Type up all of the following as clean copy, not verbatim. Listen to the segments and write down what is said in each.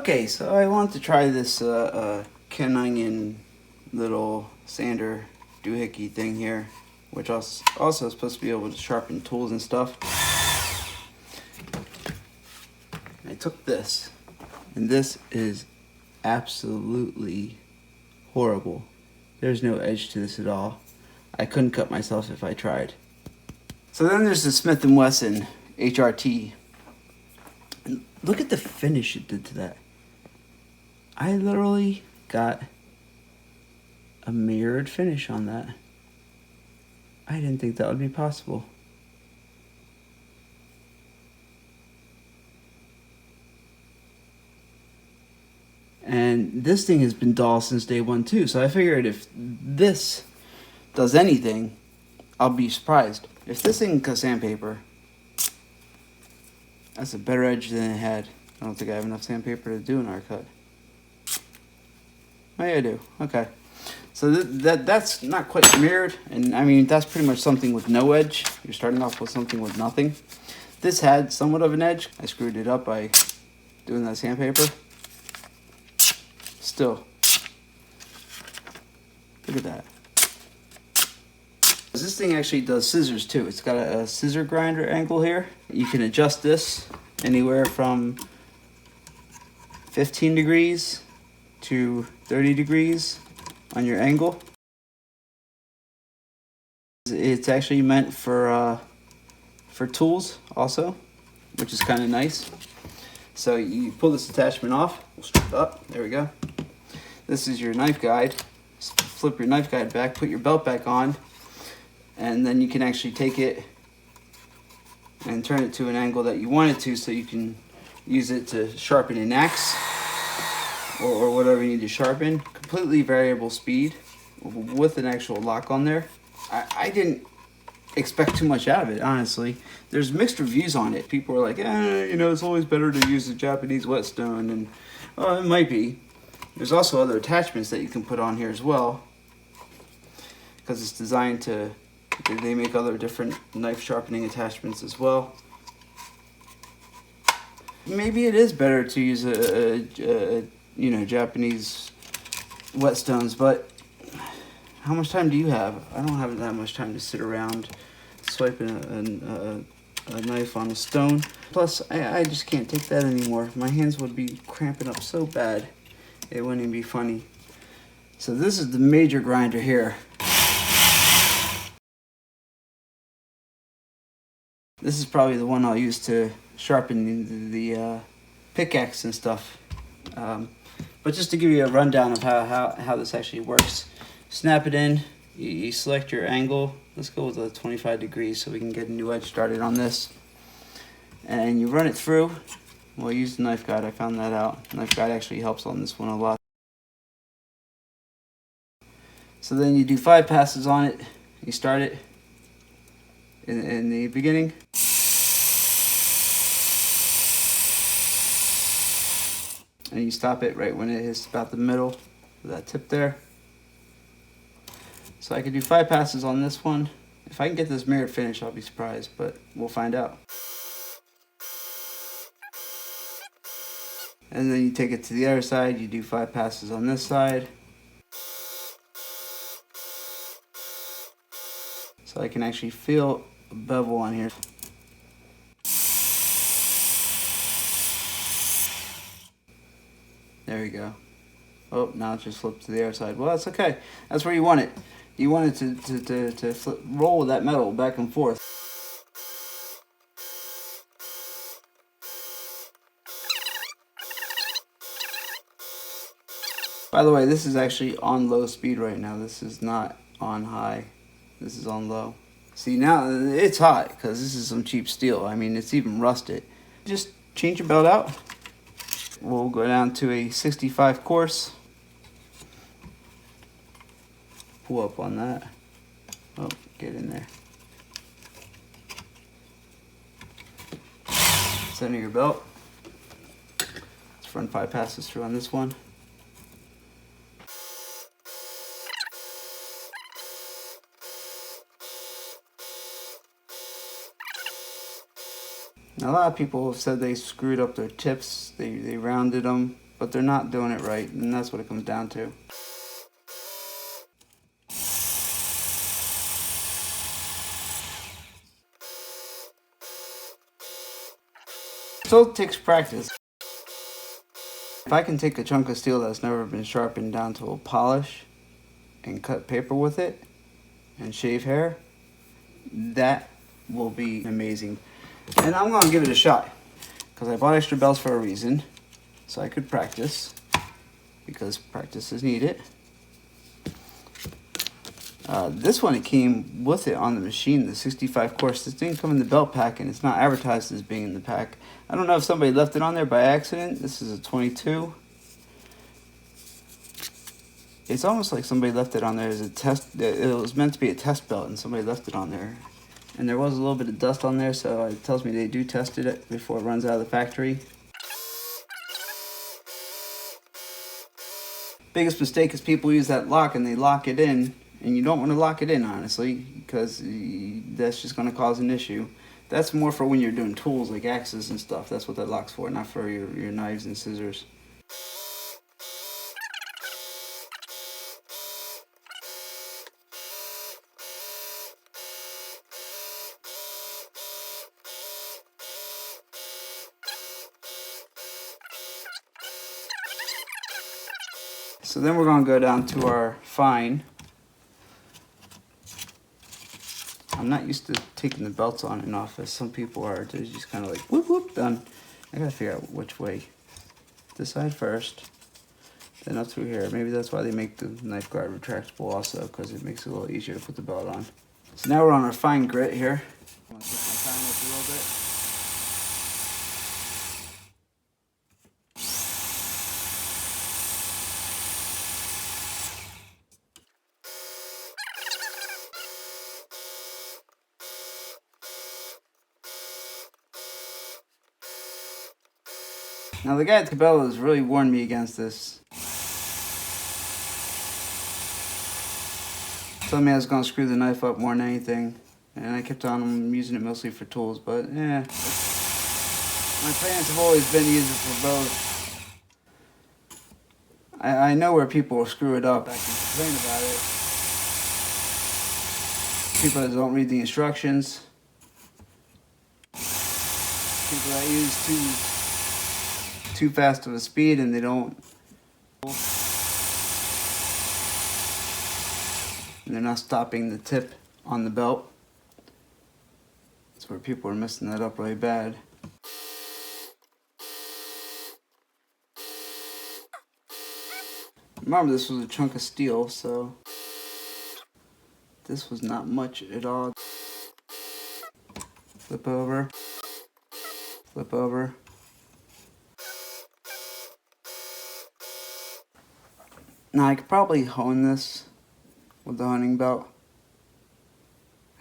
Okay, so I want to try this Ken Onion little sander doohickey thing here, which also is supposed to be able to sharpen tools and stuff. I took this, and this is absolutely horrible. There's no edge to this at all. I couldn't cut myself if I tried. So then there's the Smith & Wesson HRT. And look at the finish it did to that. I literally got a mirrored finish on that. I didn't think that would be possible. And this thing has been dull since day one too, so I figured if this does anything, I'll be surprised. If this thing can cut sandpaper, that's a better edge than it had. I don't think I have enough sandpaper to do an R cut. Oh yeah, I do. Okay. So that's not quite mirrored, and I mean that's pretty much something with no edge. You're starting off with something with nothing. This had somewhat of an edge. I screwed it up by doing that sandpaper. Still, look at that. This thing actually does scissors too. It's got a scissor grinder angle here. You can adjust this anywhere from 15 degrees to 30 degrees on your angle. It's actually meant for tools also, which is kind of nice. So you pull this attachment off, we'll strip it up, there we go. This is your knife guide. Flip your knife guide back, put your belt back on, and then you can actually take it and turn it to an angle that you want it to, so you can use it to sharpen an axe or whatever you need to sharpen. Completely variable speed with an actual lock on there. I didn't expect too much out of it, honestly. There's mixed reviews on it. People are like, you know, it's always better to use a Japanese whetstone, and it might be. There's also other attachments that you can put on here as well, because it's designed to, they make other different knife sharpening attachments as well. Maybe it is better to use a you know, Japanese whetstones, but how much time do you have? I don't have that much time to sit around swiping a knife on a stone. Plus, I just can't take that anymore. My hands would be cramping up so bad, it wouldn't even be funny. So this is the major grinder here. This is probably the one I'll use to sharpen the pickaxe and stuff. But just to give you a rundown of how this actually works. Snap it in, you select your angle. Let's go with a 25 degrees so we can get a new edge started on this. And you run it through. Well, use the knife guide, I found that out. The knife guide actually helps on this one a lot. So then you do 5 passes on it. You start it in the beginning. And you stop it right when it hits about the middle of that tip there. So I could do 5 passes on this one. If I can get this mirrored finish, I'll be surprised, but we'll find out. And then you take it to the other side, you do 5 passes on this side. So I can actually feel a bevel on here. There we go. Oh, now it just flipped to the other side. Well, that's okay. That's where you want it. You want it to roll that metal back and forth. By the way, this is actually on low speed right now. This is not on high. This is on low. See, now it's hot because this is some cheap steel. I mean, it's even rusted. Just change your belt out. We'll go down to a 65 course. Pull up on that. Oh, get in there. Center your belt. Let's run 5 passes through on this one. Now, a lot of people have said they screwed up their tips, they rounded them, but they're not doing it right, and that's what it comes down to. Still takes practice. If I can take a chunk of steel that's never been sharpened down to a polish and cut paper with it and shave hair, that will be amazing. And I'm gonna give it a shot because I bought extra belts for a reason, so I could practice, because practice is needed. This one, it came with it on the machine, the 65 course. This didn't come in the belt pack, and it's not advertised as being in the pack. I don't know if somebody left it on there by accident. This is a 22. It's almost like somebody left it on there as a test. It was meant to be a test belt, and somebody left it on there. And there was a little bit of dust on there, so it tells me they do test it before it runs out of the factory. Biggest mistake is people use that lock and they lock it in, and you don't want to lock it in, honestly, because that's just going to cause an issue. That's more for when you're doing tools like axes and stuff. That's what that lock's for, not for your knives and scissors. So then we're going to go down to our fine. I'm not used to taking the belts on and off as some people are. They're just kind of like, whoop, whoop, done. I got to figure out which way. This side first, then up through here. Maybe that's why they make the knife guard retractable also, because it makes it a little easier to put the belt on. So now we're on our fine grit here. I'm going to take my time with it a little bit. Now the guy at Cabela's really warned me against this. Told me I was going to screw the knife up more than anything. And I kept on using it mostly for tools, but yeah. My plans have always been to use it for both. I know where people will screw it up. I can complain about it. People that don't read the instructions. People that use too fast of a speed and they don't, and they're not stopping the tip on the belt. That's where people are messing that up really bad. Remember, this was a chunk of steel, so this was not much at all. Flip over, flip over. Now I could probably hone this with the honing belt.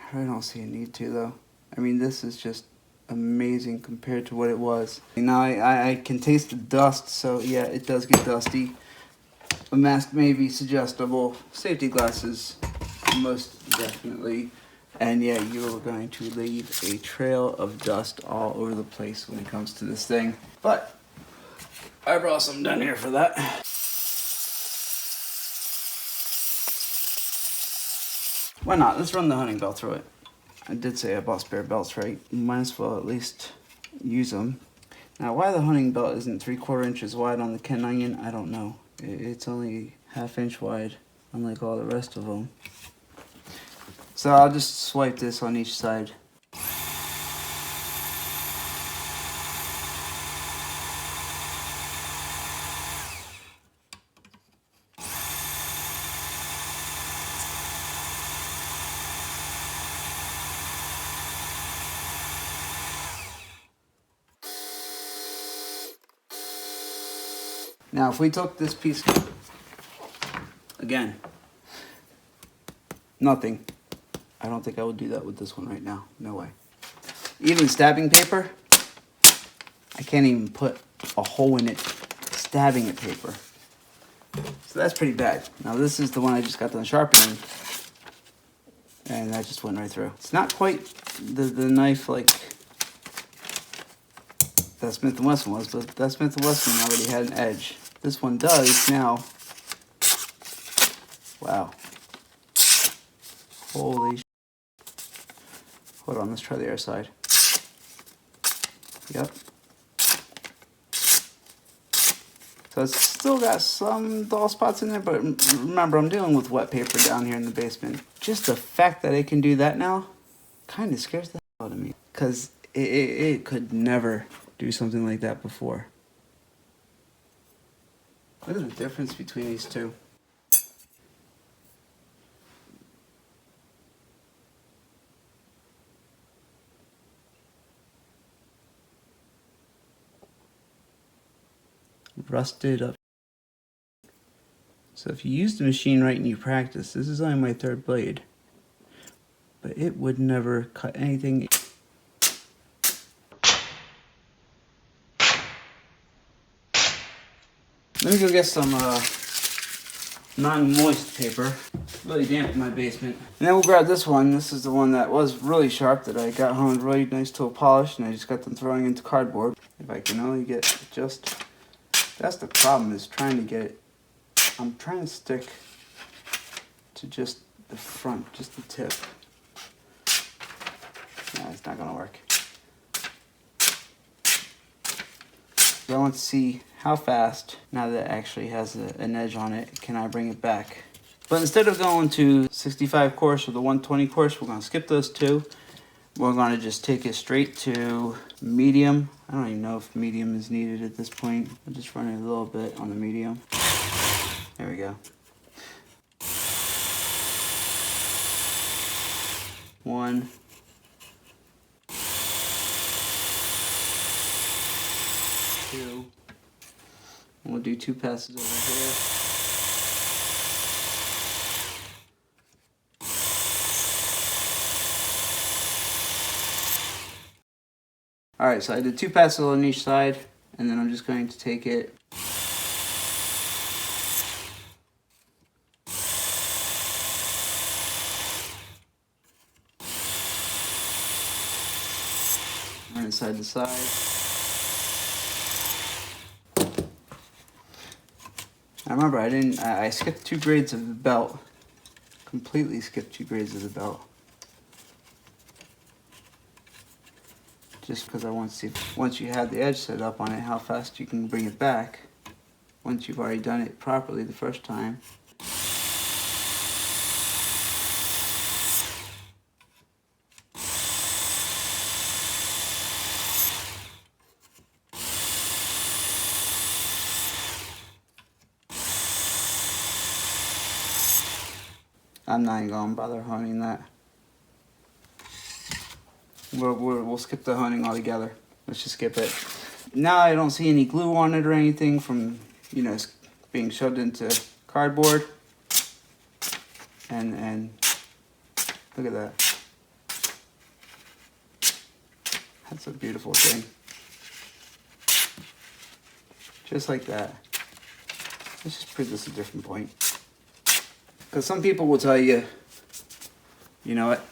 I really don't see a need to though. I mean, this is just amazing compared to what it was. Now I can taste the dust, so yeah, it does get dusty. A mask may be suggestible. Safety glasses, most definitely. And yeah, you are going to leave a trail of dust all over the place when it comes to this thing. But I brought some down here for that. Why not? Let's run the honing belt through it. I did say I bought spare belts, right? Might as well at least use them. Now, why the honing belt isn't 3/4 inches wide on the Ken Onion, I don't know. It's only 1/2 inch wide, unlike all the rest of them. So I'll just swipe this on each side. Now, if we took this piece, again, nothing. I don't think I would do that with this one right now. No way. Even stabbing paper, I can't even put a hole in it stabbing at paper. So that's pretty bad. Now, this is the one I just got done sharpening, and that just went right through. It's not quite the knife like that Smith & Wesson was, but that Smith & Wesson already had an edge. this one does now. Wow. Holy sh. Hold on, let's try the other side. Yep. So it's still got some dull spots in there, but remember, I'm dealing with wet paper down here in the basement. Just the fact that it can do that now kind of scares the hell out of me, because it could never do something like that before. Look at the difference between these two. Rusted up. So if you use the machine right and you practice, this is only my third blade, but it would never cut anything. Let me go get some non-moist paper. It's really damp in my basement. And then we'll grab this one. This is the one that was really sharp that I got honed really nice to a polish, and I just got them throwing into cardboard. If I can only get just, that's the problem, is trying to get it. I'm trying to stick to just the front, just the tip. Nah, it's not gonna work. So I want to see how fast, now that it actually has an edge on it, can I bring it back. But instead of going to 65 course or the 120 course, we're gonna skip those two. We're gonna just take it straight to medium. I don't even know if medium is needed at this point. I'll just run it a little bit on the medium. There we go. 1, 2. We'll do 2 passes over here. Alright, so I did 2 passes on each side, and then I'm just going to take it run it side to side. I remember I skipped 2 grades of the belt. Completely skipped 2 grades of the belt. Just because I want to see, once you have the edge set up on it, how fast you can bring it back once you've already done it properly the first time. I'm not even going to bother honing that. We'll skip the honing altogether. Let's just skip it. Now I don't see any glue on it or anything from, you know, being shoved into cardboard. And look at that. That's a beautiful thing. Just like that. Let's just prove this a different point. Because some people will tell you, you know what,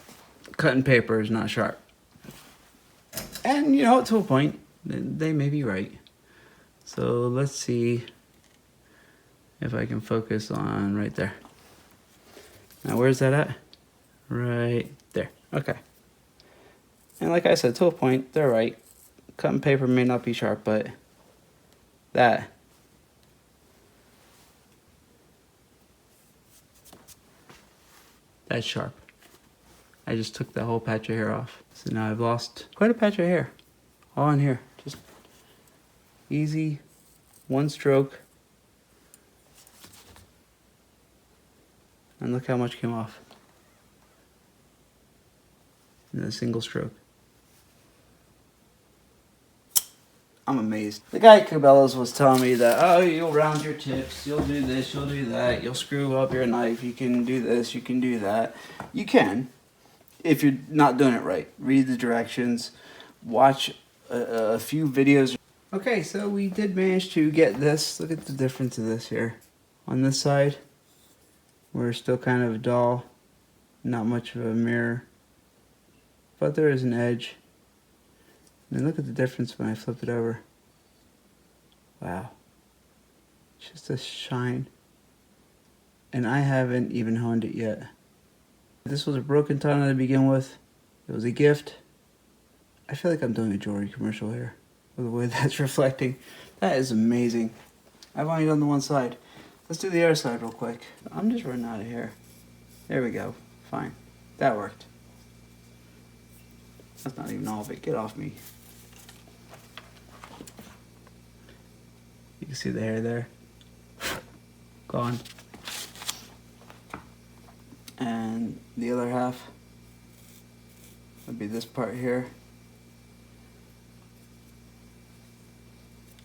cutting paper is not sharp. And you know, to a point, they may be right. So let's see if I can focus on right there. Now where's that at? Right there. Okay. And like I said, to a point, they're right. Cutting paper may not be sharp, but that's sharp. I just took the whole patch of hair off. So now I've lost quite a patch of hair. All in here. Just easy, one stroke. And look how much came off in a single stroke. I'm amazed. The guy at Cabela's was telling me that, oh, you'll round your tips, you'll do this, you'll do that, you'll screw up your knife, you can do this, you can do that. You can, if you're not doing it right. Read the directions, watch a few videos. Okay, so we did manage to get this. Look at the difference of this here. On this side, we're still kind of dull, not much of a mirror, but there is an edge. And look at the difference when I flip it over. Wow. just a shine. And I haven't even honed it yet. This was a broken ton to begin with. It was a gift. I feel like I'm doing a jewelry commercial here with the way that's reflecting. That is amazing. I've only done the one side. Let's do the other side real quick. I'm just running out of hair. There we go. Fine. That worked. That's not even all of it. Get off me. You can see the hair there. Gone. And the other half would be this part here.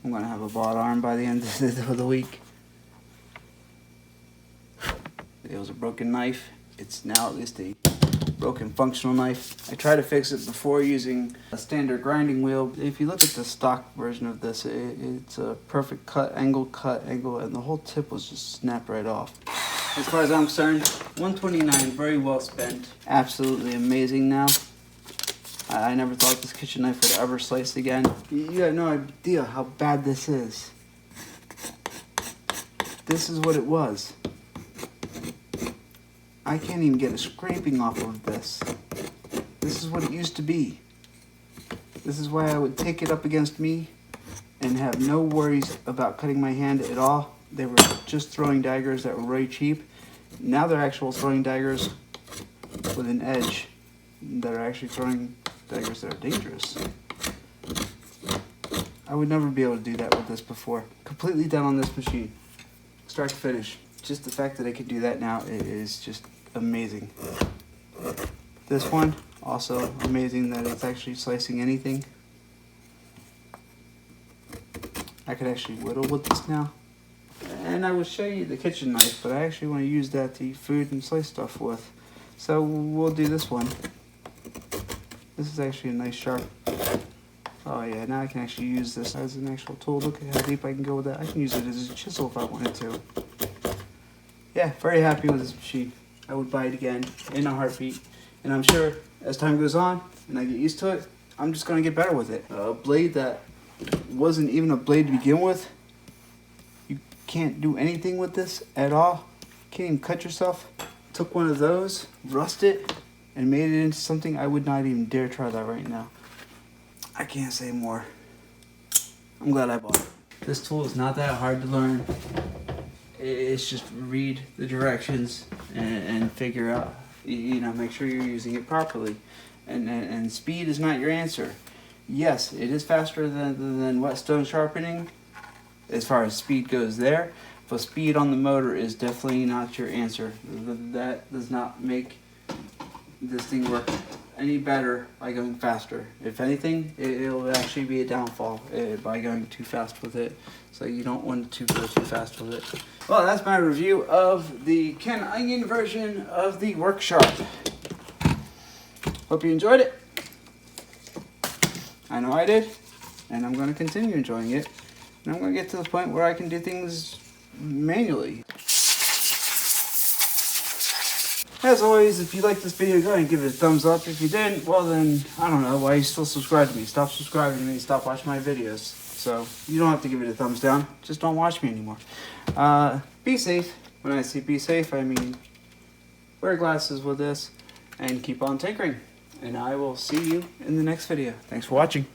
I'm gonna have a bald arm by the end of the week. It was a broken knife. It's now at least a broken functional knife. I tried to fix it before using a standard grinding wheel. If you look at the stock version of this, it's a perfect cut angle, and the whole tip was just snapped right off. As far as I'm concerned, $129, very well spent. Absolutely amazing now. I never thought this kitchen knife would ever slice again. You have no idea how bad this is. This is what it was. I can't even get a scraping off of this. This is what it used to be. This is why I would take it up against me and have no worries about cutting my hand at all. They were just throwing daggers that were very cheap. Now they're actual throwing daggers with an edge that are actually throwing daggers that are dangerous. I would never be able to do that with this before. Completely done on this machine, start to finish. Just the fact that I can do that now is just amazing. This one, also amazing that it's actually slicing anything. I could actually whittle with this now. And I will show you the kitchen knife, but I actually want to use that to eat food and slice stuff with. So we'll do this one. This is actually a nice sharp. Oh yeah, now I can actually use this as an actual tool. Look at how deep I can go with that. I can use it as a chisel if I wanted to. Yeah, very happy with this machine. I would buy it again in a heartbeat. And I'm sure as time goes on and I get used to it, I'm just going to get better with it. A blade that wasn't even a blade to begin with. You can't do anything with this at all. Can't even cut yourself. Took one of those, rusted it, and made it into something I would not even dare try that right now. I can't say more. I'm glad I bought it. This tool is not that hard to learn. It's just read the directions and figure out, you know, make sure you're using it properly. And speed is not your answer. Yes, it is faster than whetstone sharpening as far as speed goes there, but speed on the motor is definitely not your answer. That does not make this thing work any better by going faster. If anything, it'll actually be a downfall by going too fast with it. So you don't want to go too fast with it. Well, that's my review of the Ken Onion version of the Work Sharp. Hope you enjoyed it. I know I did, and I'm going to continue enjoying it. And I'm going to get to the point where I can do things manually. As always, if you liked this video, go ahead and give it a thumbs up. If you didn't, well then, I don't know why you still subscribe to me. Stop subscribing to me, stop watching my videos. So, you don't have to give it a thumbs down. Just don't watch me anymore. Be safe. When I say be safe, I mean wear glasses with this and keep on tinkering. And I will see you in the next video. Thanks for watching.